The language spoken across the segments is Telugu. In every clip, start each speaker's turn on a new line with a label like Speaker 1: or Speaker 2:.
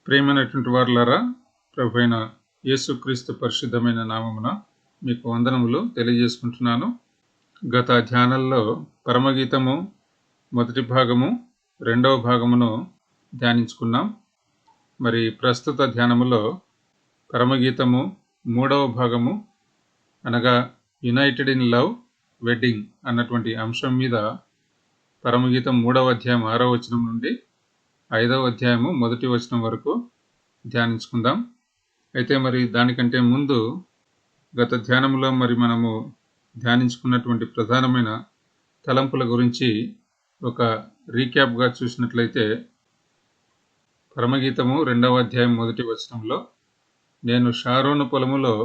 Speaker 1: ప్రియమైనటువంటి వారులారా, ప్రభువైన యేసుక్రీస్తు పరిశుద్ధమైన నామమున మీకు వందనములు తెలియజేసుకుంటున్నాను. గత ధ్యానంలో పరమగీతము మొదటి భాగము, రెండవ భాగమును ధ్యానించుకున్నాం. మరి ప్రస్తుత ధ్యానములో పరమగీతము మూడవ భాగము అనగా యునైటెడ్ ఇన్ లవ్ వెడ్డింగ్ అన్నటువంటి అంశం మీద పరమగీతం 3వ అధ్యాయం 6వ వచనం నుండి 5వ అధ్యాయము 1వ వచనం వరకు ధ్యానించుకుందాం. అయితే మరి దానికంటే ముందు గత ధ్యానంలో మనము ధ్యానించుకున్నటువంటి ప్రధానమైన తలంపుల గురించి ఒక రీక్యాప్గా చూసినట్లయితే, పరమగీతము 2వ అధ్యాయం 1వ వచనంలో, నేను షారోను పొలములో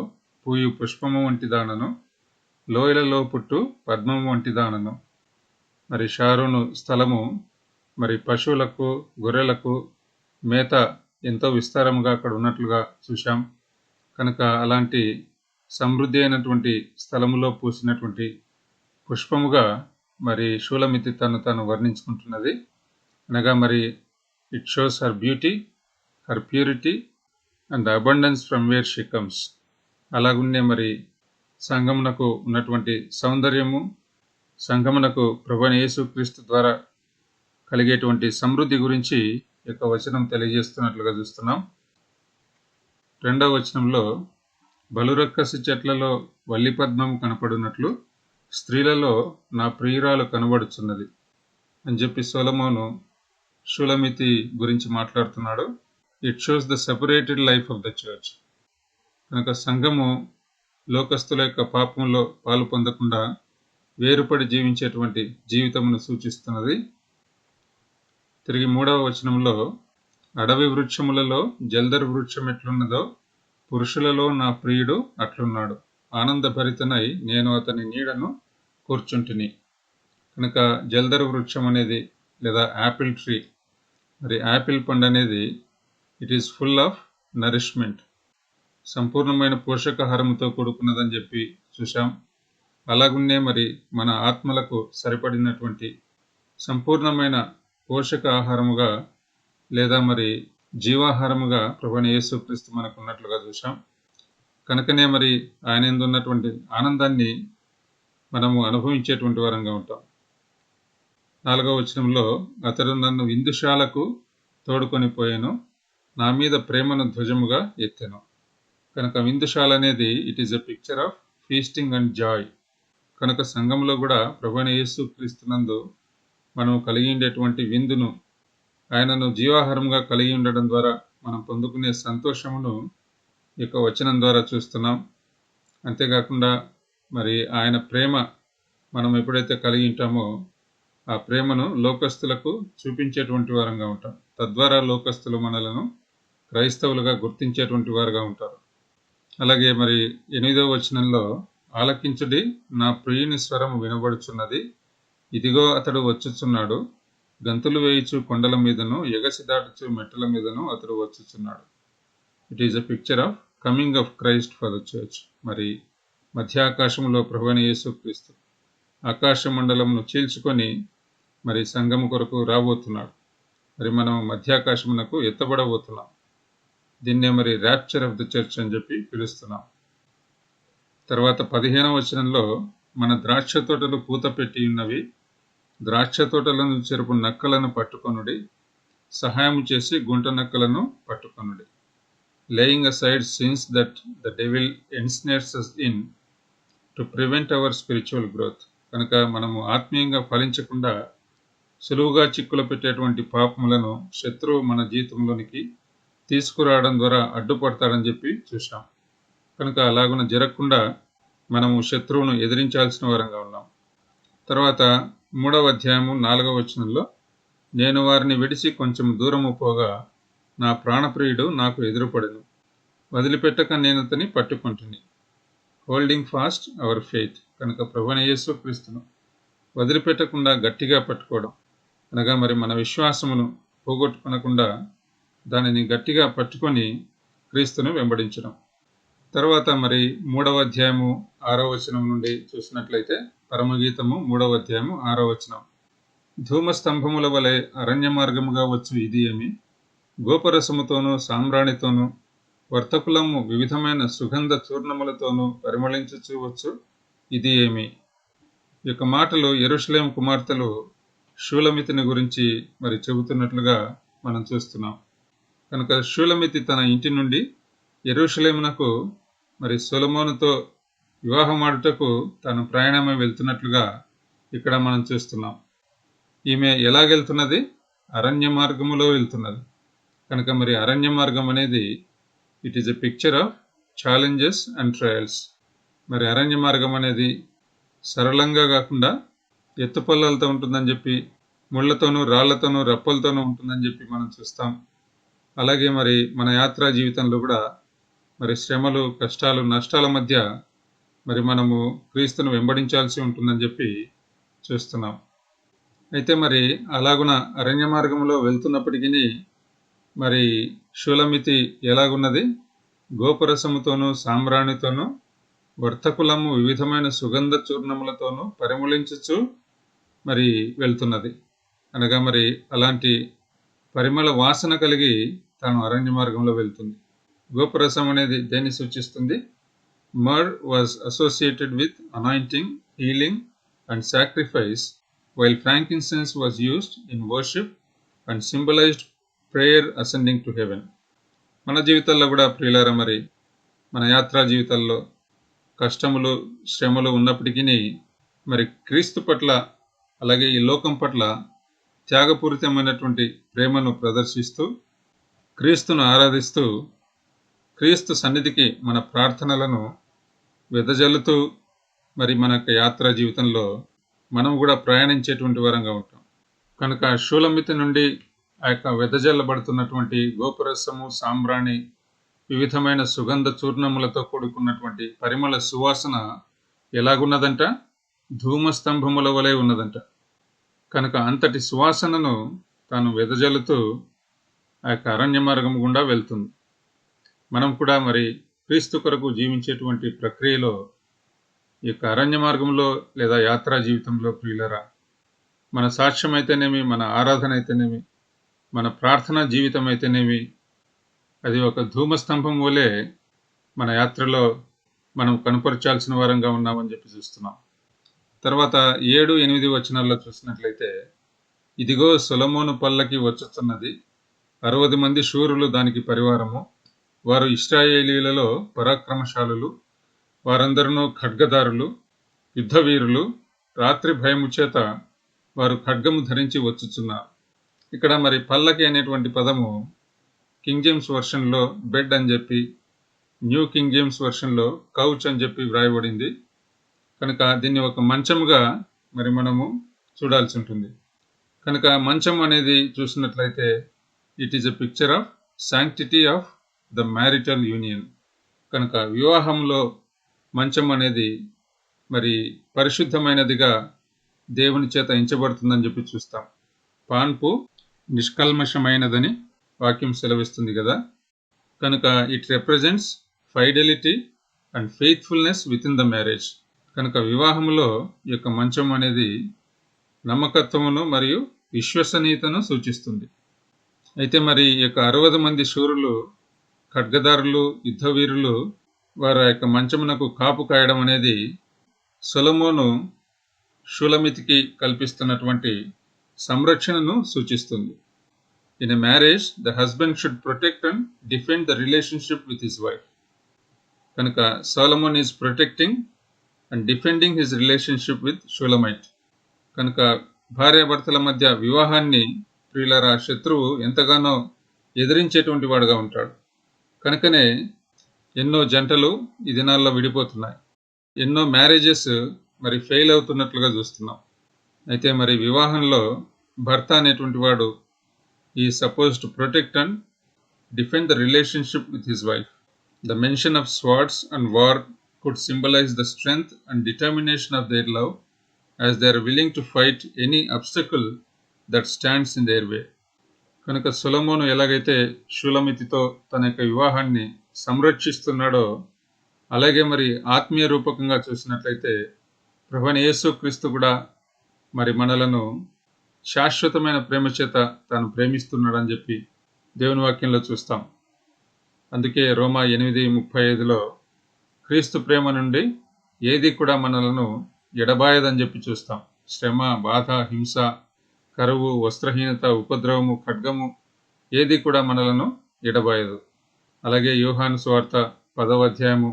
Speaker 1: పూయు పుష్పము వంటి దానను, లోయలలో పుట్టు పద్మము వంటి దానను. మరి షారోను స్థలము పశువులకు, గొర్రెలకు మేత ఎంతో విస్తారముగా అక్కడ ఉన్నట్లుగా చూశాం. కనుక అలాంటి సమృద్ధి అయినటువంటి స్థలములో పూసినటువంటి పుష్పముగా షూలమితి తను వర్ణించుకుంటున్నది. అనగా it shows her beauty, her purity and the abundance from where she comes. అలాగున్నే సంఘమునకు ఉన్నటువంటి సౌందర్యము, సంఘమునకు ప్రభువైన యేసుక్రీస్తు ద్వారా కలిగేటువంటి సమృద్ధి గురించి యొక్క వచనం తెలియజేస్తున్నట్లుగా చూస్తున్నాం. 2వ వచనంలో, బలురక్కసి చెట్లలో వల్లి పద్మము కనపడినట్లు స్త్రీలలో నా ప్రియురాలు కనబడుచున్నది అని చెప్పి సొలొమోను షూలమితి గురించి మాట్లాడుతున్నాడు. It shows the separated life of the church. కనుక సంఘము లోకస్తుల యొక్క పాపంలో పాలు పొందకుండా వేరుపడి జీవించేటువంటి జీవితమును సూచిస్తున్నది. తిరిగి 3వ వచనంలో, అడవి వృక్షములలో జల్దరు వృక్షం ఎట్లున్నదో పురుషులలో నా ప్రియుడు అట్లున్నాడు, ఆనందభరితనై నేను అతని నీడను కూర్చుంటిని. కనుక జల్దరు వృక్షం అనేది లేదా యాపిల్ ట్రీ, యాపిల్ పండు అనేది it is full of nourishment, సంపూర్ణమైన పోషకాహారంతో కూడుకున్నదని చెప్పి చూశాం. అలాగున్నే మన ఆత్మలకు సరిపడినటువంటి సంపూర్ణమైన పోషక ఆహారముగా లేదా జీవాహారముగా ప్రభువైన యేసుక్రీస్తు మనకు ఉన్నట్లుగా చూశాం. కనుకనే ఆయన యందు ఉన్నటువంటి ఆనందాన్ని మనము అనుభవించేటువంటి వారంగా ఉంటాం. 4వ వచనంలో, అతడు నన్ను విందుశాలకు తోడుకొని పోయాను, నా మీద ప్రేమను ధ్వజముగా ఎత్తెను. కనుక విందుశాల అనేది it is a picture of feasting and Joy. కనుక సంఘంలో కూడా ప్రభువైన యేసుక్రీస్తునందు మనం కలిగి ఉండేటువంటి విందును, ఆయనను జీవాహారంగా కలిగి ఉండడం ద్వారా మనం పొందుకునే సంతోషమును యొక్క వచనం ద్వారా చూస్తున్నాం. అంతేకాకుండా ఆయన ప్రేమ మనం ఎప్పుడైతే కలిగి ఉంటామో ఆ ప్రేమను లోకస్తులకు చూపించేటువంటి వారంగా ఉంటాం. తద్వారా లోకస్తులు మనలను క్రైస్తవులుగా గుర్తించేటువంటి వారుగా ఉంటారు. అలాగే 8వ వచనంలో, ఆలకించుడి, నా ప్రియుని స్వరము వినబడుచున్నది, ఇదిగో అతడు వచ్చుచున్నాడు, గంతులు వేయుచు కొండల మీదను ఎగసి దాటుచు మెట్టల మీదను అతడు వచ్చుచున్నాడు. It is a picture of coming of Christ for the church. మధ్యాకాశంలో ప్రభువైన యేసుక్రీస్తు ఆకాశ మండలమును చీల్చుకొని సంఘము కొరకు రాబోతున్నాడు. మనం మధ్యాకాశమునకు ఎత్తబడబోతున్నాం. దీన్నే ర్యాప్చర్ ఆఫ్ ద చర్చ్ అని చెప్పి పిలుస్తున్నాం. తర్వాత 15వ వచనంలో, మన ద్రాక్ష తోటలు పూత పెట్టి ఉన్నవి, ద్రాక్ష తోటలను చెరుపు నక్కలను పట్టుకొనుడి, సహాయం చేసి గుంట నక్కలను పట్టుకొనుడి. Laying aside sins that the devil ensnares us in to prevent our spiritual growth. కనుక మనము ఆత్మీయంగా ఫలించకుండా సులువుగా చిక్కులు పెట్టేటువంటి పాపములను శత్రువు మన జీవితంలోనికి తీసుకురావడం ద్వారా అడ్డుపడతాడని చెప్పి చూశాం. కనుక అలాగున జరగకుండా మనము శత్రువును ఎదిరించాల్సిన వారంగా ఉన్నాం. తర్వాత 3వ అధ్యాయము 4వ వచనంలో, నేను వారిని విడిచి కొంచెం దూరము పోగా నా ప్రాణప్రియుడు నాకు ఎదురుపడెను, వదిలిపెట్టక నేను అతని పట్టుకుంటుని. Holding fast our faith. కనుక ప్రభువైన యేసుక్రీస్తును వదిలిపెట్టకుండా గట్టిగా పట్టుకోవడం అనగా మన విశ్వాసమును పోగొట్టుకొనకుండా దానిని గట్టిగా పట్టుకొని క్రీస్తును వెంబడించడం. తర్వాత 3వ అధ్యాయము 6వ వచనం నుండి చూసినట్లయితే, పరమగీతము 3వ అధ్యాయము 6వ వచనం, ధూమస్తంభముల వలె అరణ్య మార్గముగా వచ్చు ఇది ఏమి, గోపరసముతోనూ సాంబ్రాణితోనూ వర్తకులము వివిధమైన సుగంధ చూర్ణములతోనూ పరిమళించవచ్చు. ఇది ఏమి? ఈ యొక్క మాటలు యెరూషలేము కుమార్తెలు షూలమితిని గురించి మరి చెబుతున్నట్లుగా మనం చూస్తున్నాం. కనుక షూలమితి తన ఇంటి నుండి యెరూషలేమునకు మరి సొలొమోనుతో వివాహమాడుటకు తాను ప్రయాణమై వెళ్తున్నట్లుగా ఇక్కడ మనం చూస్తున్నాం. ఈమె ఎలాగెళ్తున్నది? అరణ్య మార్గములో వెళ్తున్నది. కనుక మరి అరణ్య మార్గం అనేది it is a picture of challenges and trials. మరి అరణ్య మార్గం అనేది సరళంగా కాకుండా ఎత్తుపల్లాలతో ఉంటుందని చెప్పి, ముళ్లతోనూ రాళ్లతోనూ రప్పలతోనూ ఉంటుందని చెప్పి మనం చూస్తాం. అలాగే మరి మన యాత్రా జీవితంలో కూడా మరి శ్రమలు, కష్టాలు, నష్టాల మధ్య మరి మనము క్రీస్తును వెంబడించాల్సి ఉంటుందని చెప్పి చూస్తున్నాం. అయితే మరి అలాగున అరణ్య మార్గంలో వెళ్తున్నప్పటికీ మరి షూలమితి ఎలాగున్నది? గోపరసముతోనూ సాంబ్రాణితోనూ వర్తకులము వివిధమైన సుగంధ చూర్ణములతోనూ పరిమళించుచు మరి వెళ్తున్నది. అనగా మరి అలాంటి పరిమళ వాసన కలిగి తాను అరణ్య మార్గంలో వెళ్తుంది. గోపరసం అనేది దేన్ని సూచిస్తుంది? మర్ was associated with anointing, healing and sacrifice, while frankincense was used in worship and symbolized prayer ascending to heaven. మన జీవితాల్లో కూడా ప్రియులారా, మరి మన యాత్రా జీవితాల్లో కష్టములు, శ్రమలు ఉన్నప్పటికీ మరి క్రీస్తు పట్ల అలాగే ఈ లోకం పట్ల త్యాగపూరితమైనటువంటి ప్రేమను ప్రదర్శిస్తూ, క్రీస్తును ఆరాధిస్తూ, క్రీస్తు సన్నిధికి మన ప్రార్థనలను వెదజల్లుతూ మరి మన యాత్రా జీవితంలో మనం కూడా ప్రయాణించేటువంటి వరంగా ఉంటాం. కనుక షూలమితి నుండి ఆ యొక్క వెదజల్లబడుతున్నటువంటి గోపురసము, సాంబ్రాణి, వివిధమైన సుగంధ చూర్ణములతో కూడుకున్నటువంటి పరిమళ సువాసన ఎలాగున్నదంట? ధూమస్తంభముల వలె ఉన్నదంట. కనుక అంతటి సువాసనను తాను వెదజల్లుతూ ఆ యొక్క అరణ్య మార్గం గుండా వెళ్తుంది. మనం కూడా మరి క్రీస్తు కొరకు జీవించేటువంటి ప్రక్రియలో ఈ యొక్క అరణ్య మార్గంలో లేదా యాత్రా జీవితంలో ప్రియులరా, మన సాక్ష్యం అయితేనేమి, మన ఆరాధన అయితేనేమి, మన ప్రార్థనా జీవితం అయితేనేమి, అది ఒక ధూమస్తంభం వలె మన యాత్రలో మనం కనపరచాల్సిన వారంగా ఉన్నామని చెప్పి చూస్తున్నాం. తర్వాత 7-8 వచనాల్లో చూసినట్లయితే, ఇదిగో సొలొమోను పల్లకి వచ్చుతున్నది, 60 మంది శూరులు దానికి పరివారము, వారు ఇశ్రాయేలీలలో పరాక్రమశాలులు, వారందరూ ఖడ్గదారులు, యుద్ధవీరులు, రాత్రి భయము చేత వారు ఖడ్గము ధరించి వచ్చుచున్నారు. ఇక్కడ మరి పల్లకి అనేటువంటి పదము కింగ్ జేమ్స్ వర్షన్లో బెడ్ అని చెప్పి, న్యూ కింగ్ జేమ్స్ వర్షన్లో కౌచ్ అని చెప్పి వ్రాయబడింది. కనుక దీన్ని ఒక మంచముగా మరి మనము చూడాల్సి ఉంటుంది. కనుక మంచం అనేది చూసినట్లయితే it is a picture of sanctity of the marital union. కనుక వివాహంలో మంచం అనేది మరి పరిశుద్ధమైనదిగా దేవుని చేత ఎంచబడుతుందని చెప్పి చూస్తాం. పాన్పు నిష్కల్మషమైనదని వాక్యం సెలవిస్తుంది కదా. కనుక it represents fidelity and faithfulness within the marriage. కనుక వివాహంలో ఈ యొక్క మంచం అనేది నమ్మకత్వమును మరియు విశ్వసనీయతను సూచిస్తుంది. అయితే మరి ఈ యొక్క 60 మంది శూరులు, ఖడ్గదారులు, యుద్ధవీరులు వారి యొక్క మంచమునకు కాపు కాయడం అనేది సొలొమోను షూలమితికి కల్పిస్తున్నటువంటి సంరక్షణను సూచిస్తుంది. In a marriage the husband should protect and defend the relationship with his wife. కనుక Solomon is protecting and defending his relationship with Shulamite. కనుక భార్యాభర్తల మధ్య వివాహాన్ని ప్రియులారా శత్రువు ఎంతగానో ఎదిరించేటువంటి వాడుగా ఉంటాడు. కనుకనే ఎన్నో జంటలు ఈ దినాల్లో విడిపోతున్నాయి. ఎన్నో మ్యారేజెస్ మరి ఫెయిల్ అవుతున్నట్లుగా చూస్తున్నాం. అయితే మరి వివాహంలో భర్త అనేటువంటి వాడు ఈ suppose to protect and defend the relationship with his wife. The mention of swords and war could symbolize the strength and determination of their love as they are willing to fight any obstacle that stands in their way. కనుక సొలొమోను ఎలాగైతే షూలమితితో తన యొక్క వివాహాన్ని సంరక్షిస్తున్నాడో, అలాగే మరి ఆత్మీయ రూపకంగా చూసినట్లయితే ప్రభువైన యేసుక్రీస్తు కూడా మరి మనలను శాశ్వతమైన ప్రేమ చేత తాను ప్రేమిస్తున్నాడని చెప్పి దేవుని వాక్యంలో చూస్తాం. అందుకే రోమా 8:35లో క్రీస్తు ప్రేమ నుండి ఏది కూడా మనలను ఎడబాయదని చెప్పి చూస్తాం. శ్రమ, బాధ, హింస, కరువు, వస్త్రహీనత, ఉపద్రవము, ఖడ్గము ఏది కూడా మనలను ఎడబాయదు. అలాగే యోహాను సువార్త 10వ అధ్యాయము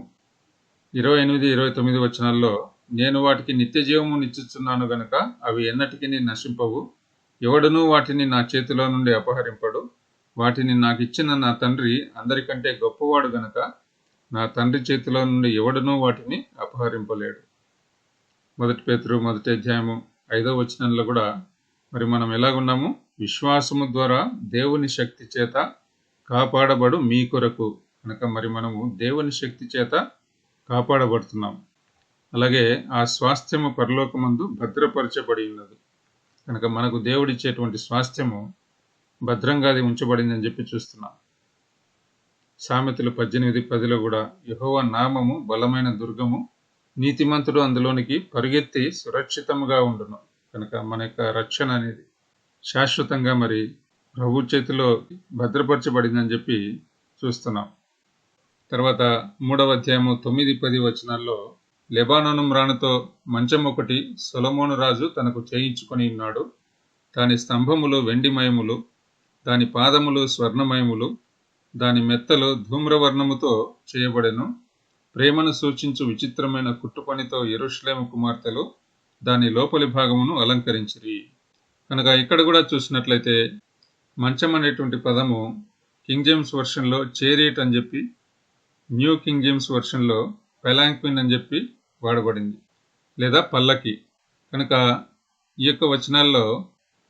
Speaker 1: 28, 29 వచనాల్లో నేను వాటికి నిత్య జీవము నిచ్చుచున్నాను గనుక అవి ఎన్నటికీ నశింపవు, ఎవడునూ వాటిని నా చేతిలో నుండి అపహరింపడు. వాటిని నాకిచ్చిన నా తండ్రి అందరికంటే గొప్పవాడు గనుక నా తండ్రి చేతిలో నుండి ఎవడునూ వాటిని అపహరింపలేడు. 1 పేతురు 1వ అధ్యాయము 5వ వచనంలో కూడా మరి మనం ఎలాగున్నాము? విశ్వాసము ద్వారా దేవుని శక్తి చేత కాపాడబడు మీ కొరకు కనుక మరి మనము దేవుని శక్తి చేత కాపాడబడుతున్నాం. అలాగే ఆ స్వాస్థ్యము పరలోకమందు భద్రపరచబడి ఉన్నది కనుక మనకు దేవుడిచ్చేటువంటి స్వాస్థ్యము భద్రంగా అది ఉంచబడిందని చెప్పి చూస్తున్నాం. సామెతలు 18:10లో కూడా యెహోవా నామము బలమైన దుర్గము, నీతిమంతుడు అందులోనికి పరుగెత్తి సురక్షితముగా ఉండును. కనుక మన యొక్క రక్షణ అనేది శాశ్వతంగా మరి ప్రభు చేతిలో భద్రపరచబడిందని చెప్పి చూస్తున్నాం. తర్వాత 3వ అధ్యాయము 9-10 వచనాల్లో లెబానోను మ్రానుతో మంచం ఒకటి సొలొమోను రాజు తనకు చేయించుకొని ఉన్నాడు. దాని స్తంభములు వెండిమయములు, దాని పాదములు స్వర్ణమయములు, దాని మెత్తలు ధూమ్రవర్ణముతో చేయబడెను. ప్రేమను సూచించు విచిత్రమైన కుట్టుపనితో యెరూషలేము కుమార్తెలు దాని లోపలి భాగమును అలంకరించిరి. కనుక ఇక్కడ కూడా చూసినట్లయితే మంచం అనేటువంటి పదము కింగ్ జేమ్స్ వర్షన్లో చేరియట్ అని చెప్పి, న్యూ కింగ్ జేమ్స్ వర్షన్లో పెలాంక్విన్ అని చెప్పి వాడబడింది, లేదా పల్లకి. కనుక ఈ యొక్క వచనాల్లో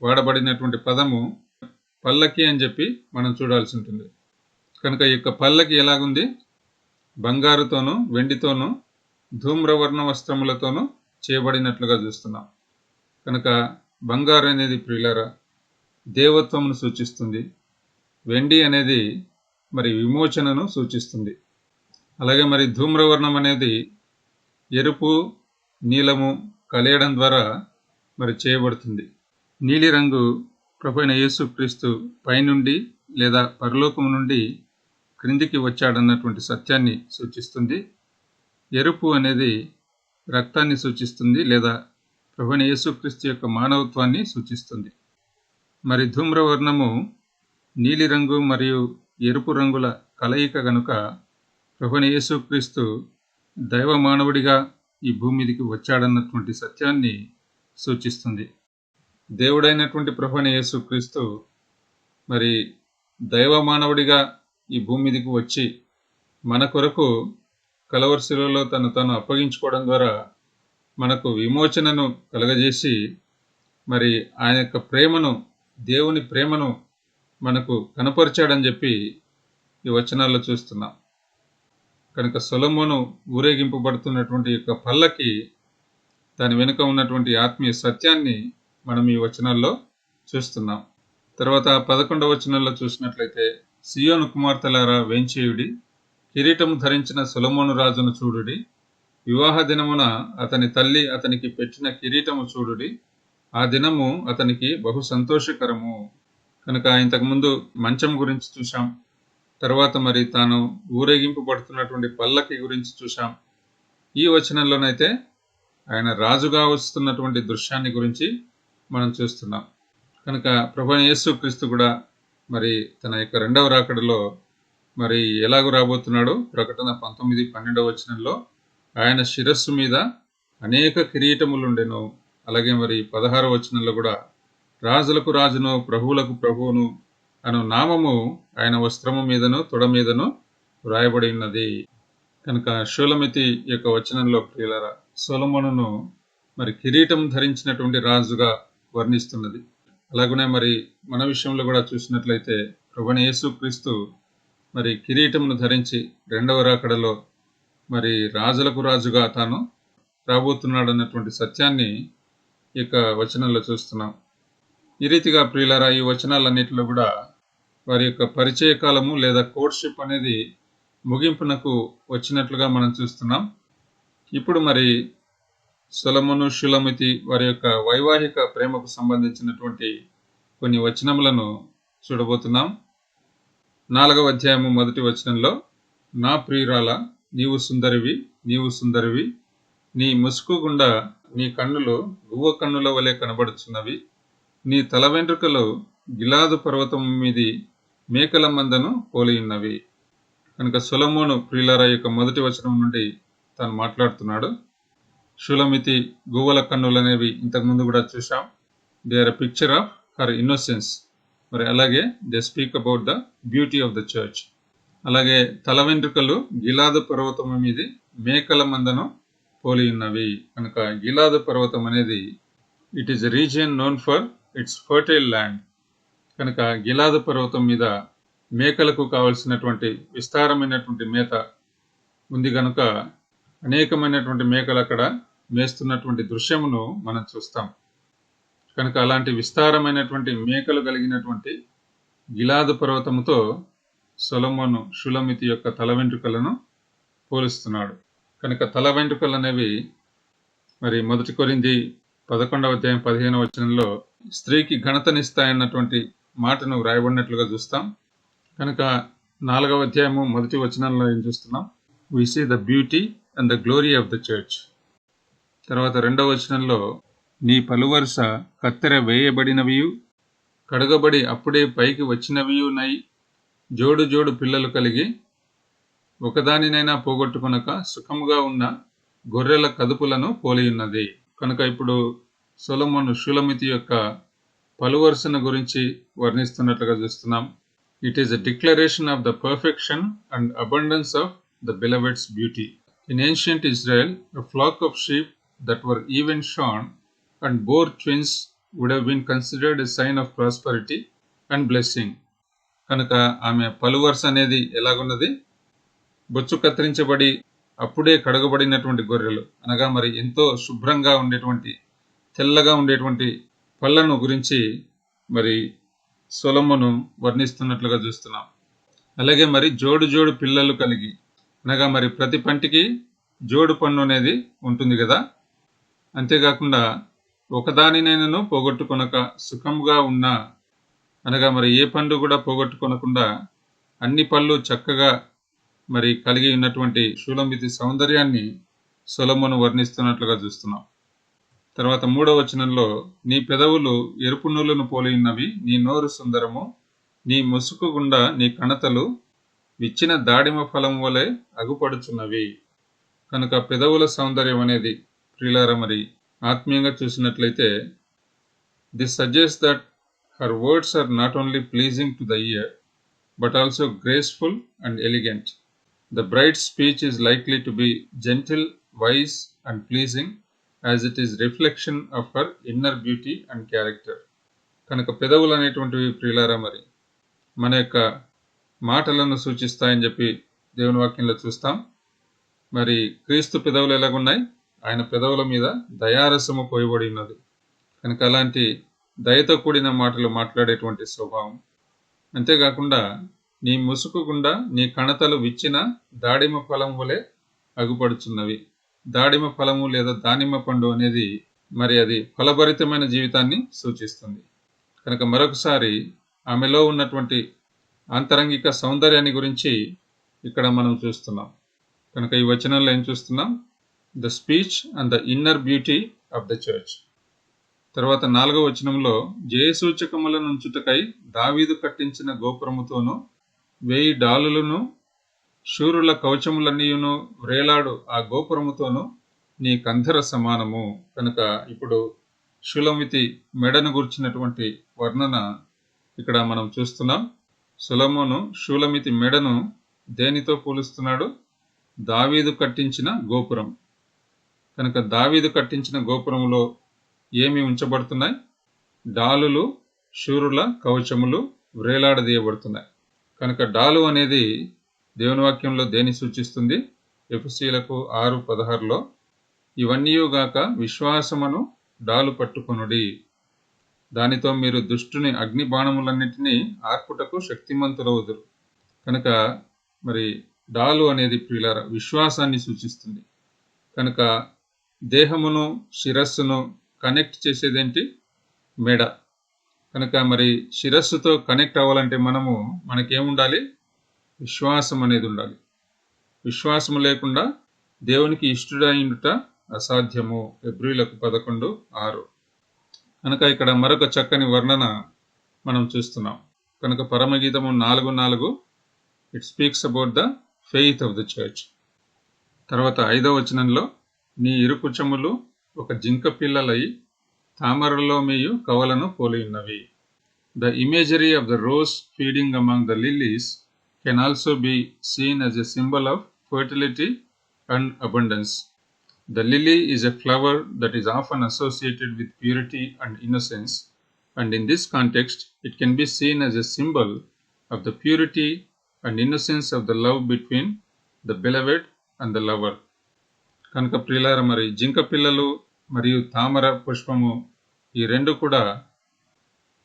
Speaker 1: వాడబడినటువంటి పదము పల్లకి అని చెప్పి మనం చూడాల్సి ఉంటుంది. కనుక ఈ యొక్క పల్లకి ఎలాగుంది? బంగారుతోనూ వెండితోనూ ధూమ్రవర్ణ వస్త్రములతోనూ చేయబడినట్లుగా చూస్తున్నాం. కనుక బంగారు అనేది ప్రియులారా దేవత్వమును సూచిస్తుంది, వెండి అనేది మరి విమోచనను సూచిస్తుంది. అలాగే మరి ధూమ్రవర్ణం అనేది ఎరుపు, నీలము కలియడం ద్వారా మరి చేయబడుతుంది. నీలిరంగు ప్రభువైన యేసుక్రీస్తు పైనుండి లేదా పరలోకము నుండి క్రిందికి వచ్చాడన్నటువంటి సత్యాన్ని సూచిస్తుంది. ఎరుపు అనేది రక్తాన్ని సూచిస్తుంది లేదా ప్రభువైన యేసుక్రీస్తు యొక్క మానవత్వాన్ని సూచిస్తుంది. మరి ధూమ్రవర్ణము నీలిరంగు మరియు ఎరుపు రంగుల కలయిక గనుక ప్రభువైన యేసుక్రీస్తు దైవ మానవుడిగా ఈ భూమి మీదకి వచ్చాడన్నటువంటి సత్యాన్ని సూచిస్తుంది. దేవుడైనటువంటి ప్రభువైన యేసుక్రీస్తు మరి దైవ మానవుడిగా ఈ భూమి మీదకి వచ్చి మన కొరకు కలవరి శిలువలో తను అప్పగించుకోవడం ద్వారా మనకు విమోచనను కలగజేసి మరి ఆయన యొక్క ప్రేమను, దేవుని ప్రేమను మనకు కనపరిచాడని చెప్పి ఈ వచనాల్లో చూస్తున్నాం. కనుక సొలొమోను ఊరేగింపబడుతున్నటువంటి యొక్క పల్లకి దాని వెనుక ఉన్నటువంటి ఆత్మీయ సత్యాన్ని మనం ఈ వచనాల్లో చూస్తున్నాం. తర్వాత 11వ వచనంలో చూసినట్లయితే సియోను కుమార్తెలారా వేంచేయుడి, కిరీటము ధరించిన సొలొమోను రాజును చూడుడి, వివాహ దినమున అతని తల్లి అతనికి పెట్టిన కిరీటము చూడుడి, ఆ దినము అతనికి బహు సంతోషకరము. కనుక ఇంతకుముందు మంచం గురించి చూశాం, తర్వాత మరి తాను ఊరేగింపబడుతున్నటువంటి పల్లకి గురించి చూశాం. ఈ వచనంలోనైతే ఆయన రాజుగా వస్తున్నటువంటి దృశ్యాన్ని గురించి మనం చూస్తున్నాం. కనుక ప్రభువైన యేసుక్రీస్తు కూడా మరి తన యొక్క రెండవ రాకడలో మరి ఎలాగూ రాబోతున్నాడో ప్రకటన 19-12 వచనంలో ఆయన శిరస్సు మీద అనేక కిరీటములుండెను. అలాగే మరి 16వ వచనంలో కూడా రాజులకు రాజును ప్రభువులకు ప్రభువును అను నామము ఆయన వస్త్రము మీదను తొడ మీదను వ్రాయబడి ఉన్నది. కనుక షూలమితి యొక్క వచనంలో ప్రియులారా సొలొమోనును మరి కిరీటం ధరించినటువంటి రాజుగా వర్ణిస్తున్నది. అలాగనే మరి మన విషయంలో కూడా చూసినట్లయితే ప్రభువైన యేసుక్రీస్తు మరి కిరీటమును ధరించి రెండవ రాకడలో మరి రాజులకు రాజుగా తాను రాబోతున్నాడు అన్నటువంటి సత్యాన్ని ఈ యొక్క వచనంలో చూస్తున్నాం. ఈ రీతిగా ప్రియులారా ఈ వచనాలన్నిటిలో కూడా వారి యొక్క పరిచయ కాలము లేదా కోర్ట్షిప్ అనేది ముగింపునకు వచ్చినట్లుగా మనం చూస్తున్నాం. ఇప్పుడు మరి సొలొమోను, షూలమితి వారి యొక్క వైవాహిక ప్రేమకు సంబంధించినటువంటి కొన్ని వచనములను చూడబోతున్నాం. 4వ అధ్యాయము 1వ వచనంలో, నా ప్రియురాల నీవు సుందరివి, నీవు సుందరివి, నీ ముసుకు గుండా నీ కన్నులు గువ్వ కన్నుల వలె కనబడుచున్నవి, నీ తల వెంట్రుకలు గిలాదు పర్వతం మీది మేకల మందను పోలియున్నవి. కనుక సొలొమోను ప్రియులారా యొక్క 1వ వచనం నుండి తను మాట్లాడుతున్నాడు. షులమితి గువ్వల కన్నులు అనేవి ఇంతకుముందు కూడా చూసాం. They are a picture of her innocence. మరి అలాగే they speak about the beauty of the church. అలాగే తల వెంట్రుకలు గిలాదు పర్వతము మీది మేకల మందను పోలి ఉన్నవి. కనుక గిలాదు పర్వతం అనేది it is a region known for it's fertile land. కనుక గిలాదు పర్వతం మీద మేకలకు కావలసినటువంటి విస్తారమైనటువంటి మేత ఉంది కనుక అనేకమైనటువంటి మేకలు అక్కడ మేస్తున్నటువంటి దృశ్యమును మనం చూస్తాం. కనుక అలాంటి విస్తారమైనటువంటి మేకలు కలిగినటువంటి గిలాదు పర్వతముతో సొలొమోను షులమితి యొక్క తల వెంట్రుకలను పోలుస్తున్నాడు. కనుక తల వెంట్రుకలు అనేవి మరి 1 కొరింథీ 11వ అధ్యాయం 15వ వచనంలో స్త్రీకి ఘనతనిస్తాయన్నటువంటి మాటను వ్రాయబడినట్లుగా చూస్తాం. కనుక 4వ అధ్యాయము 1వ వచనంలో ఏం చూస్తున్నాం? We see the beauty and the glory of the church. తర్వాత 2వ వచనంలో, నీ పలువరుస కత్తెర వేయబడినవియు కడగబడి అప్పుడే పైకి వచ్చినవియునై జోడు జోడు పిల్లలు కలిగి ఒకదానినైనా పోగొట్టుకొనక సుఖముగా ఉన్న గొర్రెల కదుపులను పోలియున్నది. కనుక ఇప్పుడు సొలొమోను షులమితి యొక్క పలువరుసను గురించి వర్ణిస్తున్నట్లుగా చూస్తున్నాం. It is a declaration of the perfection and abundance of the beloved's beauty. In ancient Israel a flock of sheep that were even shorn and bore twins would have been considered a sign of prosperity and blessing. కనుక ఆమె పలువరుస అనేది ఎలాగున్నది? బొచ్చు కత్తిరించబడి అప్పుడే కడగబడినటువంటి గొర్రెలు, అనగా మరి ఎంతో శుభ్రంగా ఉండేటువంటి తెల్లగా ఉండేటువంటి పళ్ళను గురించి మరి సొలొమోను వర్ణిస్తున్నట్లుగా చూస్తున్నాం. అలాగే మరి జోడు జోడు పిల్లలు కలిగి, అనగా మరి ప్రతి పంటికి జోడు పన్ను అనేది ఉంటుంది కదా. అంతేకాకుండా ఒకదానినైనను పోగొట్టుకొనక సుఖంగా ఉన్న, అనగా మరి ఏ పండు కూడా పోగొట్టుకొనకుండా అన్ని పళ్ళు చక్కగా మరి కలిగి ఉన్నటువంటి షూలమితి సౌందర్యాన్ని సొలొమోను వర్ణిస్తున్నట్లుగా చూస్తున్నాం. తర్వాత 3వ వచనంలో, నీ పెదవులు ఎరుపు నూలును పోలి ఉన్నవి, నీ నోరు సుందరము, నీ ముసుకు గుండా నీ కణతలు విచ్చిన దాడిమ ఫలం వలె అగుపడుచున్నవి. కనుక పెదవుల సౌందర్యం అనేది ప్రియులారా మరి ఆత్మీయంగా చూసినట్లయితే, this suggest that her words are not only pleasing to the ear but also graceful and elegant. The bright speech is likely to be gentle, wise and pleasing as it is reflection of her inner beauty and character. కనుక పెదవులు అనేటువంటివి ప్రియులారా మరి మన యొక్క మాటలను సూచిస్తాయని చెప్పి దేవుని వాక్యంలో చూస్తాం. మరి క్రీస్తు పెదవులు ఎలాగున్నాయి? ఆయన పెదవుల మీద దయారసము పోయబడి ఉన్నది. కనుక అలాంటి దయతో కూడిన మాటలు మాట్లాడేటువంటి స్వభావం. అంతేకాకుండా నీ ముసుకు గుండా నీ కణతలు విచ్చిన దాడిమ ఫలం వలె అగుపడుచున్నవి. దాడిమ ఫలము లేదా దానిమ్మ పండు అనేది మరి అది ఫలభరితమైన జీవితాన్ని సూచిస్తుంది. కనుక మరొకసారి ఆమెలో ఉన్నటువంటి ఆంతరంగిక సౌందర్యాన్ని గురించి ఇక్కడ మనం చూస్తున్నాం. కనుక ఈ వచనంలో ఏం చూస్తున్నాం? The speech and the inner beauty of the church. తర్వాత 4వ వచనంలో, జయసూచకముల నుంచుటకై దావీదు కట్టించిన గోపురముతోనూ 1000 డాలులను శూరుల కవచములన్నీయును వ్రేలాడు ఆ గోపురముతోనూ నీ కంధర సమానము. కనుక ఇప్పుడు షులమితి మెడను గుర్చినటువంటి వర్ణన ఇక్కడ మనం చూస్తున్నాం. సొలొమోను షూలమితి మెడను దేనితో పోలుస్తున్నాడు? దావీదు కట్టించిన గోపురం. కనుక దావీదు కట్టించిన గోపురంలో ఏమి ఉంచబడుతున్నాయి? డాలులు, శూరుల కవచములు వ్రేలాడదీయబడుతున్నాయి. కనుక డాలు అనేది దేవుని వాక్యంలో దేని సూచిస్తుంది? ఎఫెసీయులకు 6:16లో, ఇవన్నీయుగాక విశ్వాసమును డాలు పట్టుకొనుడి, దానితో మీరు దుష్టుని అగ్ని బాణములన్నిటినీ ఆర్పుటకు శక్తిమంతులవుదురు. కనుక మరి డాలు అనేది ప్రియులారా విశ్వాసాన్ని సూచిస్తుంది. కనుక దేహమును శిరస్సును కనెక్ట్ చేసేదేంటి? మెడ. కనుక మరి శిరస్సుతో కనెక్ట్ అవ్వాలంటే మనకేముండాలి? విశ్వాసం అనేది ఉండాలి. విశ్వాసము లేకుండా దేవునికి ఇష్టుడైండుట అసాధ్యము. హెబ్రీయులకు 11:6. కనుక ఇక్కడ మరొక చక్కని వర్ణన మనం చూస్తున్నాం. కనుక పరమగీతము 4:4 it speaks about the faith of the church. తర్వాత 5వ వచనంలో నీ ఇరుకుచములు ఒక జింక పిల్లలై తామరలో మేయు కవలను పోలి ఉన్నవి. The imagery of the rose feeding among the lilies can also be seen as a symbol of fertility and abundance. The lily is a flower that is often associated with purity and innocence, and in this context, it can be seen as a symbol of the purity and innocence of the love between the beloved and the lover. కనుక ప్రియులారా, మరి జింక పిల్లలు మరియు తామర పుష్పము ఈ రెండు కూడా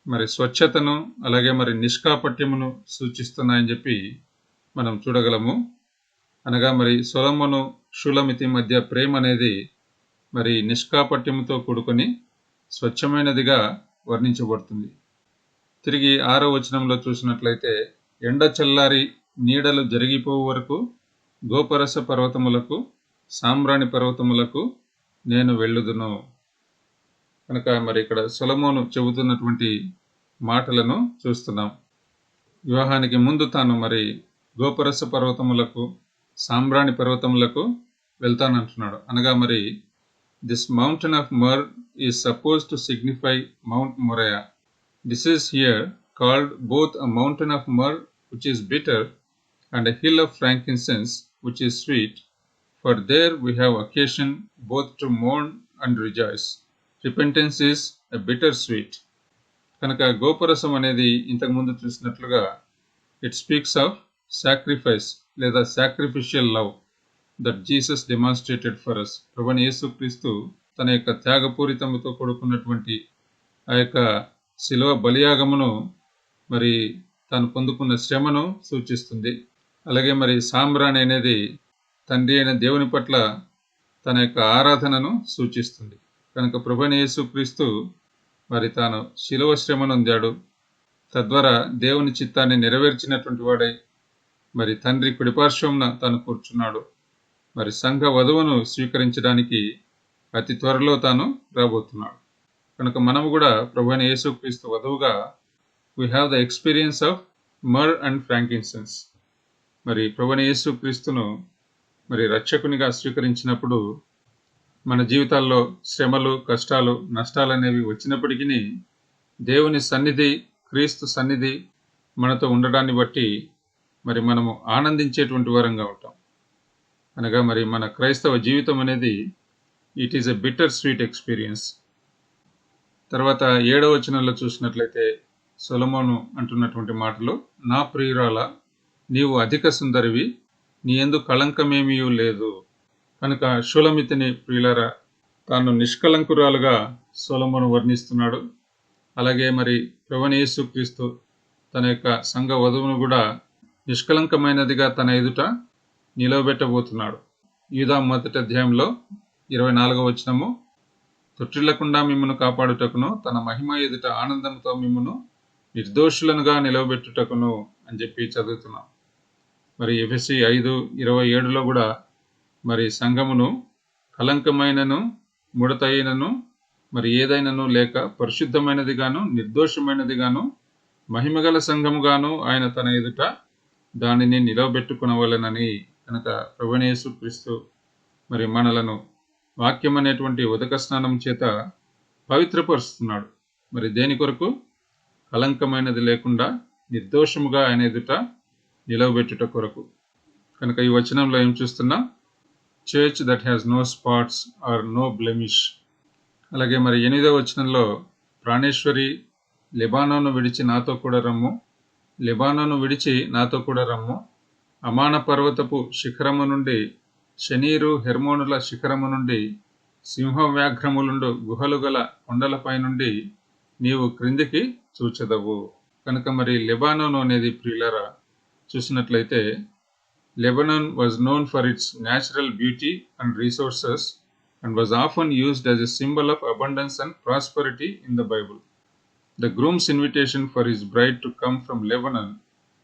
Speaker 1: మరి స్వచ్ఛతను అలాగే మరి నిష్కాపట్యమును సూచిస్తున్నాయని చెప్పి మనం చూడగలము. అనగా మరి సొలొమోను షూలమితి మధ్య ప్రేమ అనేది మరి నిష్కాపట్యముతో కూడుకొని స్వచ్ఛమైనదిగా వర్ణించబడుతుంది. తిరిగి 6వ వచనంలో చూసినట్లయితే ఎండ చల్లారి నీడలు జరిగిపోవు వరకు గోపరస పర్వతములకు సామ్రాణి పర్వతములకు నేను వెళ్ళుదును. కనుక మరి ఇక్కడ సొలొమోను చెబుతున్నటువంటి మాటలను చూస్తున్నాం. వివాహానికి ముందు తాను మరి గోపరస పర్వతములకు సామ్రాణి పర్వతములకు వెళ్తానంటున్నాడు. అనగా మరి this mountain of myrrh is suppose to signify Mount Moriah. This is here called both a mountain of myrrh which is bitter and a hill of frankincense which is sweet. For there we have occasion both to mourn and rejoice. Repentance is a bitter sweet. కనుక గోపరసం అనేది ఇంతకుముందు చూసినట్లుగా ఇట్ స్పీక్స్ ఆఫ్ సాక్రిఫైస్ లేదా sacrificial love that Jesus demonstrated for us. ప్రభువైన యేసుక్రీస్తు తన యొక్క త్యాగపూరితముతో కూడుకున్నటువంటి ఆ యొక్క శిలువ బలియాగమును మరి తాను పొందుకున్న శ్రమను సూచిస్తుంది. అలాగే మరి సామ్రాణి అనేది తండ్రి అయిన దేవుని పట్ల తన యొక్క ఆరాధనను సూచిస్తుంది. కనుక ప్రభువైన యేసుక్రీస్తు మరి తాను శిలువ శ్రమను పొందాడు. తద్వారా దేవుని చిత్తాన్ని నెరవేర్చినటువంటి వాడై మరి తండ్రి కుడిపార్శ్వమున తాను కూర్చున్నాడు. మరి సంఘ వధువును స్వీకరించడానికి అతి త్వరలో తాను రాబోతున్నాడు. కనుక మనము కూడా ప్రభువైన యేసుక్రీస్తు వధువుగా we have the experience of myrrh and frankincense. మరి ప్రభువైన యేసుక్రీస్తును మరి రక్షకునిగా స్వీకరించినప్పుడు మన జీవితాల్లో శ్రమలు, కష్టాలు, నష్టాలు అనేవి వచ్చినప్పటికీ దేవుని సన్నిధి, క్రీస్తు సన్నిధి మనతో ఉండడాన్ని బట్టి మరి మనము ఆనందించేటువంటి వారంగా ఉంటాం. అనగా మరి మన క్రైస్తవ జీవితం అనేది it is a bitter sweet experience. తర్వాత 7వ వచనంలో చూసినట్లయితే సొలొమోను అంటున్నటువంటి మాటలు, నా ప్రియురాల నీవు అధిక సుందరివి, నీ యందు కళంకమేమీ లేదు. కనుక షూలమితిని ప్రియులారా తాను నిష్కలంకురాలుగా సొలొమోను వర్ణిస్తున్నాడు. అలాగే మరి ప్రభువైన యేసుక్రీస్తు తన యొక్క సంఘ వధువును కూడా నిష్కలంకమైనదిగా తన ఎదుట నిలవబెట్టబోతున్నాడు. యూదా 1వ అధ్యాయంలో 24వ వచనము, తొట్టిల్లకుండా మిమ్మును కాపాడుటకును తన మహిమ ఎదుట ఆనందంతో మిమ్మును నిర్దోషులనుగా నిలవబెట్టుటకును అని చెప్పి చదువుతున్నాం. మరి ఎఫెసీ 5:27లో కూడా మరి సంఘమును కలంకమైనను ముడతైనను మరి ఏదైనాను లేక పరిశుద్ధమైనదిగాను నిర్దోషమైనదిగాను మహిమగల సంఘముగాను ఆయన తన ఎదుట దానిని నిలవబెట్టుకునవలెనని. కనుక ప్రభువైన యేసుక్రీస్తు మరి మనలను వాక్యం అనేటువంటి ఉదక స్నానం చేత పవిత్రపరుస్తున్నాడు. మరి దేని కొరకు? కలంకమైనది లేకుండా నిర్దోషముగా ఆయన ఎదుట నిలవబెట్టుట కొరకు. కనుక ఈ వచనంలో ఏం చూస్తున్నాం? Church that has no spots or no blemish. అలాగే మరి 8వ వచనంలో, ప్రాణేశ్వరి లెబానోను విడిచి నాతో కూడా రమ్ము, లెబానోను విడిచి నాతో కూడా రమ్ము, అమాన పర్వతపు శిఖరము నుండి, శనీరు హెర్మోనుల శిఖరము నుండి, సింహవ్యాఘ్రములుండు గుహలు గల కొండలపై నుండి నీవు క్రిందికి చూచెదవు. కనుక మరి లెబానోను అనేది ప్రియులారా చూసినట్లయితే, Lebanon was known for its natural beauty and resources and was often used as a symbol of abundance and prosperity in the Bible. The groom's invitation for his bride to come from Lebanon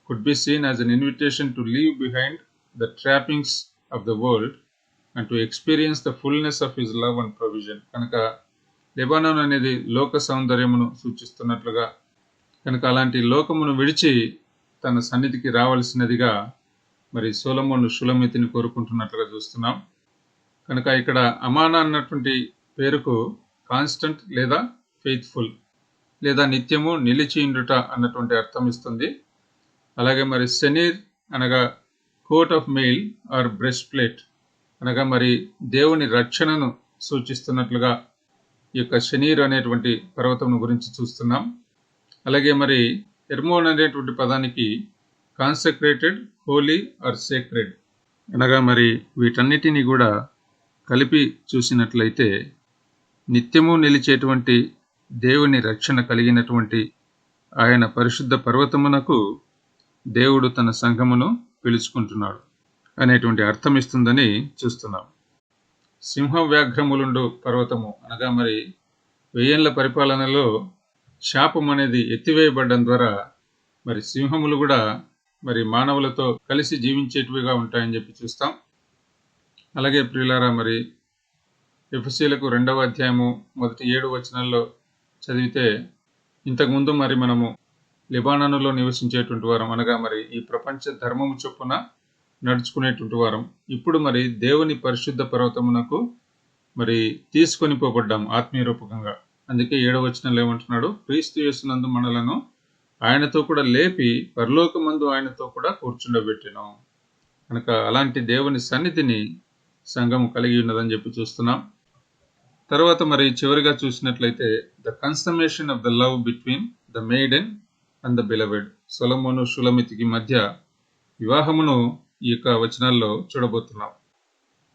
Speaker 1: could be seen as an invitation to leave behind the trappings of the world and to experience the fullness of his love and provision. కనుక లెబానోన్ అనేది లోక సౌందర్యమును సూచిస్తున్నట్లుగా, కనుక అలాంటి లోకమును విడిచి తన సన్నిధికి రావాల్సినదిగా మరి సొలొమోను షులమితిని కోరుకుంటున్నట్లుగా చూస్తున్నాం. కనుక ఇక్కడ అమానా అన్నటువంటి పేరుకు కాన్స్టెంట్ లేదా ఫెయిత్ఫుల్ లేదా నిత్యము నిలిచియుండుట అన్నటువంటి అర్థం ఇస్తుంది. అలాగే మరి సెనీర్ అనగా coat of mail or breastplate అనగా మరి దేవుని రక్షణను సూచిస్తున్నట్లుగా ఈ యొక్క శనీర్ అనేటువంటి పర్వతం గురించి చూస్తున్నాం. అలాగే మరి హెర్మోన్ అనేటువంటి పదానికి కాన్సక్రేటెడ్, హోలీ ఆర్ సేక్రెడ్ అనగా మరి వీటన్నిటినీ కూడా కలిపి చూసినట్లయితే నిత్యము నిలిచేటువంటి దేవుని రక్షణ కలిగినటువంటి ఆయన పరిశుద్ధ పర్వతమునకు దేవుడు తన సంఘమును పిలుచుకుంటున్నాడు అనేటువంటి అర్థం ఇస్తుందని చూస్తున్నాం. సింహ వ్యాఘ్రములుండు పర్వతము అనగా మరి 1000 ఏళ్ల పరిపాలనలో శాపం అనేది ఎత్తివేయబడడం ద్వారా మరి సింహములు కూడా మరి మానవులతో కలిసి జీవించేటివిగా ఉంటాయని చెప్పి చూస్తాం. అలాగే ప్రియులారా, మరి ఎఫెసీయులకు 2వ అధ్యాయము మొదటి 7 వచనాల్లో చదివితే ఇంతకుముందు మరి మనము లెబానానులో నివసించేటువంటి వారం అనగా మరి ఈ ప్రపంచ ధర్మము చొప్పున నడుచుకునేటువంటి వారం. ఇప్పుడు మరి దేవుని పరిశుద్ధ పర్వతమునకు మరి తీసుకొని పోబడ్డాం ఆత్మీయ రూపకంగా. అందుకే 7వ వచనంలో ఏమంటున్నాడు, క్రీస్తు యేసునందు మనలను ఆయనతో కూడా లేపి పరలోకమందు ఆయనతో కూడా కూర్చుండబెట్టిను. కనుక అలాంటి దేవుని సన్నిధిని సంఘం కలిగి ఉన్నదని చెప్పి చూస్తున్నాం. తర్వాత మరి చివరిగా చూసినట్లయితే the consummation of the love between the maiden and the beloved, Solomon షులమితికి మధ్య వివాహమును ఈ యొక్క వచనాల్లో చూడబోతున్నాం.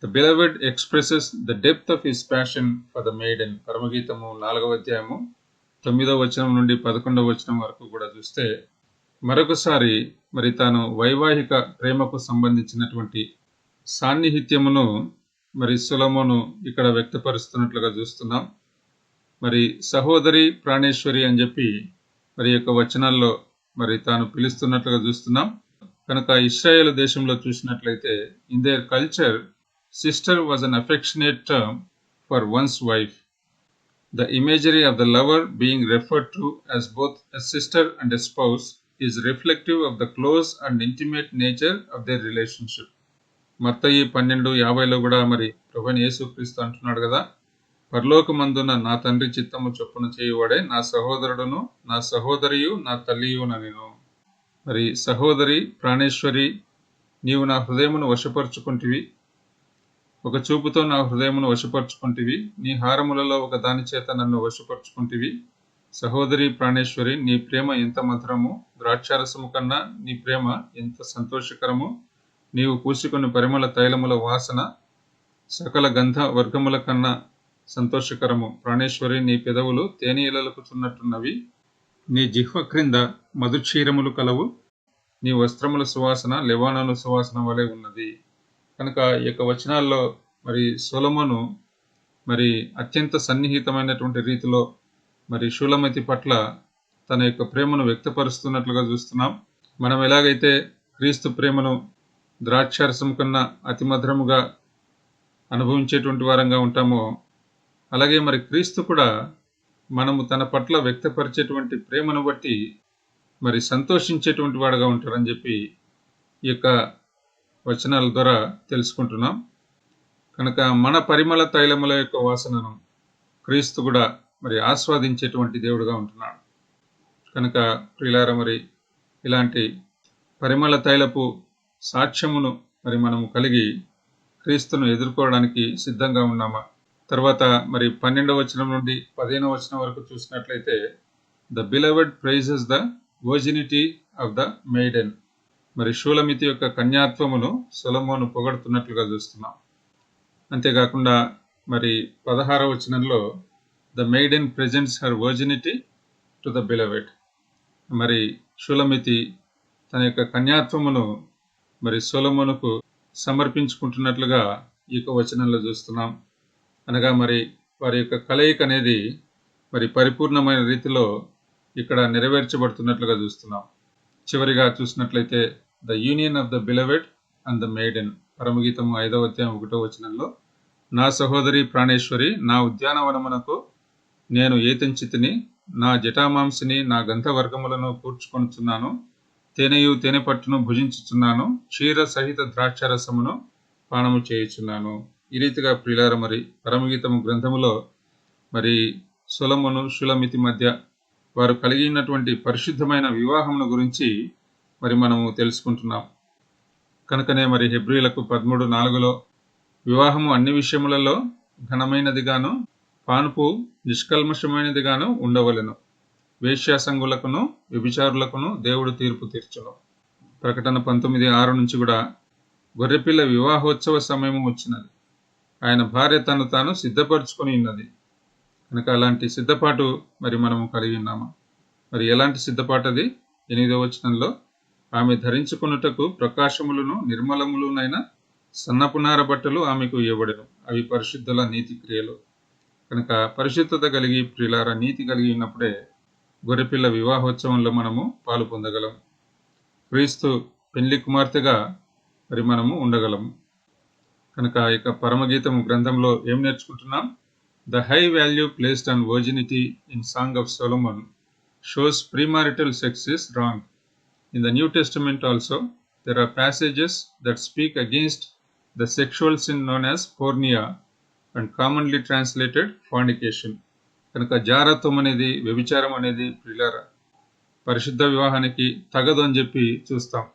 Speaker 1: The beloved expresses the depth of his passion for the maiden. పరమగీతము 4వ అధ్యాయము 9వ వచనం నుండి 11వ వచనం వరకు కూడా చూస్తే మరొకసారి మరి తాను వైవాహిక ప్రేమకు సంబంధించినటువంటి సాన్నిహిత్యమును మరి సొలొమోను ఇక్కడ వ్యక్తపరుస్తున్నట్లుగా చూస్తున్నాం. మరి సహోదరి ప్రాణేశ్వరి అని చెప్పి మరి యొక్క వచనాల్లో మరి తాను పిలుస్తున్నట్లుగా చూస్తున్నాం. కనుక ఇశ్రాయేలు దేశంలో చూసినట్లయితే in their culture sister was an affectionate term for once wife. The imagery of the lover being referred to as both a sister and a spouse is reflective of the close and intimate nature of their relationship. మత్తయి 12:50లో కూడా మరి ప్రభువైన యేసుక్రీస్తు అంటున్నాడు కదా, పరలోకమందున నా తండ్రి చిత్తము చొప్పున చేయువాడే నా సహోదరుడును నా సహోదరియు నా తల్లియునెను. మరి సహోదరి ప్రాణేశ్వరి, నీవు నా హృదయమును వశపరుచుకుంటివి, ఒక చూపుతో నా హృదయమును వశపరుచుకుంటివి, నీ హారములలో ఒక దాని చేత నన్ను వశపరుచుకుంటివి. సహోదరి ప్రాణేశ్వరి, నీ ప్రేమ ఎంత మధురము, ద్రాక్షారసము కన్నా నీ ప్రేమ ఎంత సంతోషకరము. నీవు పూసుకుని పరిమళ తైలముల వాసన సకల గంధ వర్గముల కన్నా సంతోషకరము. ప్రాణేశ్వరి, నీ పెదవులు తేనీలకుచున్నట్టున్నవి, నీ జిహ్వ క్రింద మధుక్షీరములు కలవు, నీ వస్త్రముల సువాసన లెబానోను సువాసన వలె ఉన్నది. కనుక ఈ యొక్క వచనాల్లో మరి సొలొమోను మరి అత్యంత సన్నిహితమైనటువంటి రీతిలో మరి షూలమితి పట్ల తన యొక్క ప్రేమను వ్యక్తపరుస్తున్నట్లుగా చూస్తున్నాం. మనం ఎలాగైతే క్రీస్తు ప్రేమను ద్రాక్షారసం కన్నా అతి మధురముగా అనుభవించేటువంటి వారంగా ఉంటామో, అలాగే మరి క్రీస్తు కూడా మనము తన పట్ల వ్యక్తపరిచేటువంటి ప్రేమను బట్టి మరి సంతోషించేటువంటి వాడుగా ఉంటారని చెప్పి ఈ యొక్క వచనాల ద్వారా తెలుసుకుంటున్నాం. కనుక మన పరిమళ తైలముల యొక్క వాసనను క్రీస్తు కూడా మరి ఆస్వాదించేటువంటి దేవుడుగా ఉంటున్నాడు. కనుక ప్రియులారా, మరి ఇలాంటి పరిమళ తైలపు సాక్ష్యమును మరి మనము కలిగి క్రీస్తును ఎదుర్కోవడానికి సిద్ధంగా ఉన్నామా? తర్వాత మరి 12వ వచనం నుండి 15వ వచనం వరకు చూసినట్లయితే the beloved praises the virginity of the maiden. మరి షూలమితి యొక్క కన్యాత్వమును సొలొమోను పొగడుతున్నట్లుగా చూస్తున్నాం. అంతేకాకుండా మరి 16వ వచనంలో the maiden presents her virginity to the beloved. మరి షూలమితి తన యొక్క కన్యాత్వమును మరి సొలొమోనుకు సమర్పించుకుంటున్నట్లుగా ఈ యొక్క వచనంలో చూస్తున్నాం. అనగా మరి వారి యొక్క కలయిక అనేది మరి పరిపూర్ణమైన రీతిలో ఇక్కడ నెరవేర్చబడుతున్నట్లుగా చూస్తున్నాం. చివరిగా చూసినట్లయితే the union of the beloved and the maiden, పరమగీతము 5వ అధ్యాయం 1వ వచనంలో, నా సహోదరి ప్రాణేశ్వరి, నా ఉద్యానవనమునకు నేను ఏతంచితిని, నా జటామాంసిని, నా గంధవర్గములను కూర్చుకొనుచున్నాను, తేనెయు తేనె పట్టును భుజించుచున్నాను, క్షీర సహిత ద్రాక్షరసమును పానము చేయుచున్నాను. ఈ రీతిగా ప్రియులారా, మరి పరమగీతము గ్రంథములో మరి సొలొమోను షులమితి మధ్య వారు కలిగినటువంటి పరిశుద్ధమైన వివాహమును గురించి మరి మనము తెలుసుకుంటున్నాం. కనుకనే మరి హెబ్రీలకు 13:4లో వివాహము అన్ని విషయములలో ఘనమైనదిగాను పానుపు నిష్కల్మషమైనదిగాను ఉండవలెను, వేశ్యాసంగులకును వ్యభిచారులకును దేవుడు తీర్పు తీర్చును. ప్రకటన 19:6 నుంచి కూడా గొర్రెపిల్ల వివాహోత్సవ సమయము వచ్చినది, ఆయన భార్య తను తాను సిద్ధపరచుకొని ఉన్నది. కనుక అలాంటి సిద్ధపాటు మరి మనము కలిగి ఉన్నామా? మరి ఎలాంటి సిద్ధపాటు అది? 8వ వచనంలో, ఆమె ధరించుకొనుటకు ప్రకాశములను నిర్మలములునైన సన్నపునార బట్టలు ఆమెకు ఇవ్వబడెను, అవి పరిశుద్ధుల నీతి క్రియలు. కనుక పరిశుద్ధత కలిగి ప్రియులారా, నీతి కలిగి ఉన్నప్పుడే గొర్రెపిల్ల వివాహోత్సవంలో మనము పాలు పొందగలం. క్రీస్తు పెళ్లి కుమార్తెగా మరి మనము ఉండగలము. కనుక ఇక పరమగీతము గ్రంథంలో ఏం నేర్చుకుంటున్నాం? The high value placed on virginity in Song of Solomon shows premarital sex is wrong. In the New Testament also, there are passages that speak against the sexual sin known as porneia and commonly translated fornication. కనుక జారత్వం అనేది, వ్యభిచారం అనేది ప్రియులారా పరిశుద్ధ వివాహానికి తగదు అని చెప్పి చూస్తాం.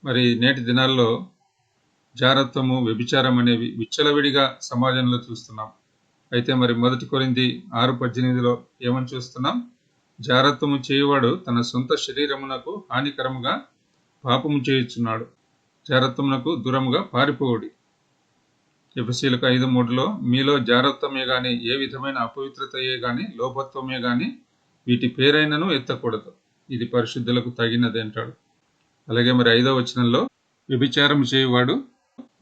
Speaker 1: మరి నేటి దినాల్లో జారత్వము, వ్యభిచారం అనేవి విచ్చలవిడిగా సమాజంలో చూస్తున్నాం. అయితే మరి 1 కొరింథీ 6:18లో ఏమని చూస్తున్నాం? జారత్వము చేయువాడు తన సొంత శరీరమునకు హానికరముగా పాపము చేయుచున్నాడు, జారత్వమునకు దూరముగా పారిపోవుడి. ఎఫెసీయులకు 5:3లో, మీలో జారత్వమే గాని, ఏ విధమైన అపవిత్రతయే గాని, లోభత్వమే గాని వీటి పేరైనను ఎత్తకూడదు, ఇది పరిశుద్ధులకు తగినది అంటాడు. అలాగే మరి 5వ వచనంలో, వ్యభిచారం చేయువాడు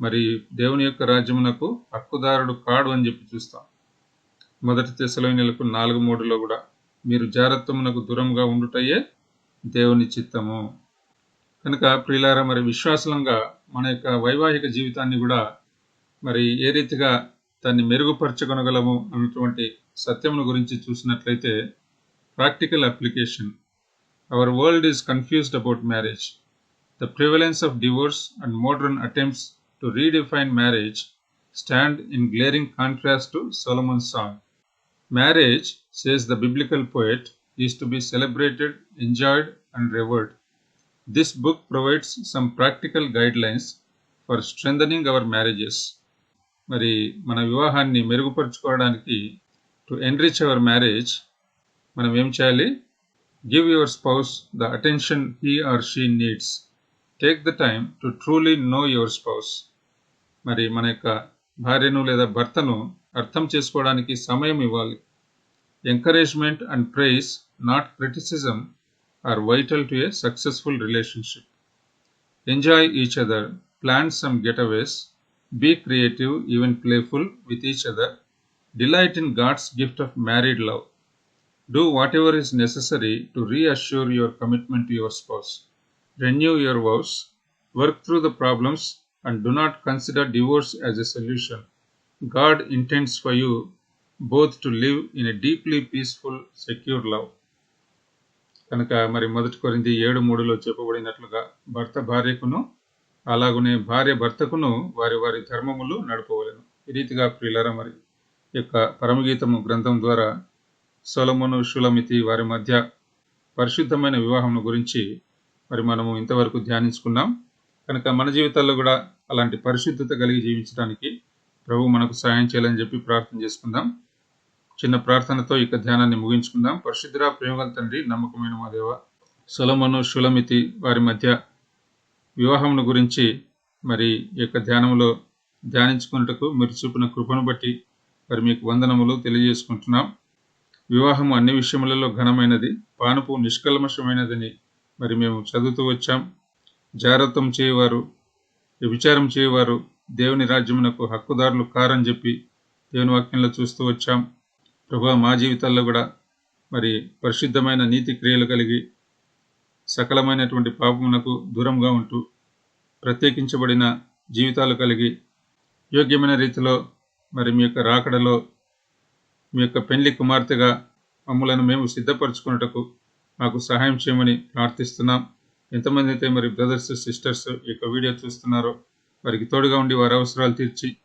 Speaker 1: మరి దేవుని యొక్క రాజ్యమునకు హక్కుదారుడు కాడు అని చెప్పి చూస్తాం. 1 తెస్సలోనికీయులకు 4:3లో కూడా, మీరు జారత్వమునకు దూరంగా ఉండుటయే దేవుని చిత్తము. కనుక ప్రియులారా, మరి విశ్వాసంగా మన యొక్క వైవాహిక జీవితాన్ని కూడా మరి ఏ రీతిగా దాన్ని మెరుగుపరచగలగలము అన్నటువంటి సత్యమును గురించి చూసినట్లయితే, practical application. Our world is confused about marriage. The prevalence of divorce and modern attempts to redefine marriage stand in glaring contrast to Solomon's song. Marriage, says the biblical poet, is to be celebrated, enjoyed, and revered. This book provides some practical guidelines for strengthening our marriages. మరి మన వివాహాన్ని మెరుగుపరుచుకోవడానికి, టు ఎన్రిచ్ అవర్ మ్యారేజ్, మనం ఏం చేయాలి? Give your spouse the attention he or she needs. Take the time to truly know your spouse. మరి మన యొక్క భార్యను లేదా భర్తను అర్థం చేసుకోవడానికి సమయం ఇవ్వాలి. Encouragement and praise, not criticism, are vital to a successful relationship. Enjoy each other, plan some getaways, be creative, even playful with each other, delight in God's gift of married love. Do whatever is necessary to reassure your commitment to your spouse. Renew your vows, work through the problems, and do not consider divorce as a solution. God intends for you both to live in a deeply peaceful, secure love. కనుక మరి 1 కొరింథీ 7:3లో చెప్పబడినట్లుగా భర్త భార్యకును, అలాగునే భార్య భర్తకును వారి వారి ధర్మములు నడపవలెను. ఈ రీతిగా ప్రియులారా, మరి యొక్క పరమగీతము గ్రంథం ద్వారా సొలొమోను షులమితి వారి మధ్య పరిశుద్ధమైన వివాహం గురించి మరి మనము ఇంతవరకు ధ్యానించుకున్నాం. కనుక మన జీవితాల్లో కూడా అలాంటి పరిశుద్ధత కలిగి జీవించడానికి ప్రభు మనకు సహాయం చేయాలని చెప్పి ప్రార్థన చేసుకుందాం. చిన్న ప్రార్థనతో ఇక ధ్యానాన్ని ముగించుకుందాం. పరిశుద్ధుడా, ప్రేమగల తండ్రి, నమ్మకమైన మా దేవ, సొలొమోను షులమితి వారి మధ్య వివాహమును గురించి మరి యొక్క ధ్యానంలో ధ్యానించుకున్నటకు మీరు చూపిన కృపను బట్టి మరి మీకు వందనములు తెలియజేసుకుంటున్నాం. వివాహము అన్ని విషయములలో ఘనమైనది, పానుపు నిష్కల్మషమైనదని మరి మేము చదువుతూ వచ్చాం. జారత్వం చేయవారు, వ్యభిచారం చేయవారు దేవుని రాజ్యమునకు హక్కుదారులు కారని చెప్పి దేవుని వాక్యంలో చూస్తూ వచ్చాం. ప్రభువా, మా జీవితాల్లో కూడా మరి పరిశుద్ధమైన నీతి క్రియలు కలిగి సకలమైనటువంటి పాపమునకు దూరంగా ఉంటూ ప్రత్యేకించబడిన జీవితాలు కలిగి యోగ్యమైన రీతిలో మరి మీ యొక్క రాకడలో మీ యొక్క పెండ్లి కుమార్తెగా మమ్మలను మేము సిద్ధపరచుకున్నటకు మాకు సహాయం చేయమని ప్రార్థిస్తున్నాం. ఎంతమంది అయితే మరి బ్రదర్స్ సిస్టర్స్ ఈ యొక్క వీడియో చూస్తున్నారో వారికి తోడుగా ఉండి వారి అవసరాలు తీర్చి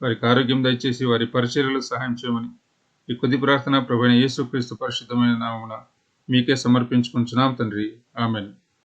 Speaker 1: వారికి ఆరోగ్యం దయచేసి వారి పరిచర్యలు సహాయం చేయమని ఈ కొద్ది ప్రార్థన ప్రభువైన యేసుక్రీస్తు పరిశుద్ధమైన నామమున మీకే సమర్పించుకుంటున్నాం తండ్రి. ఆమేన్.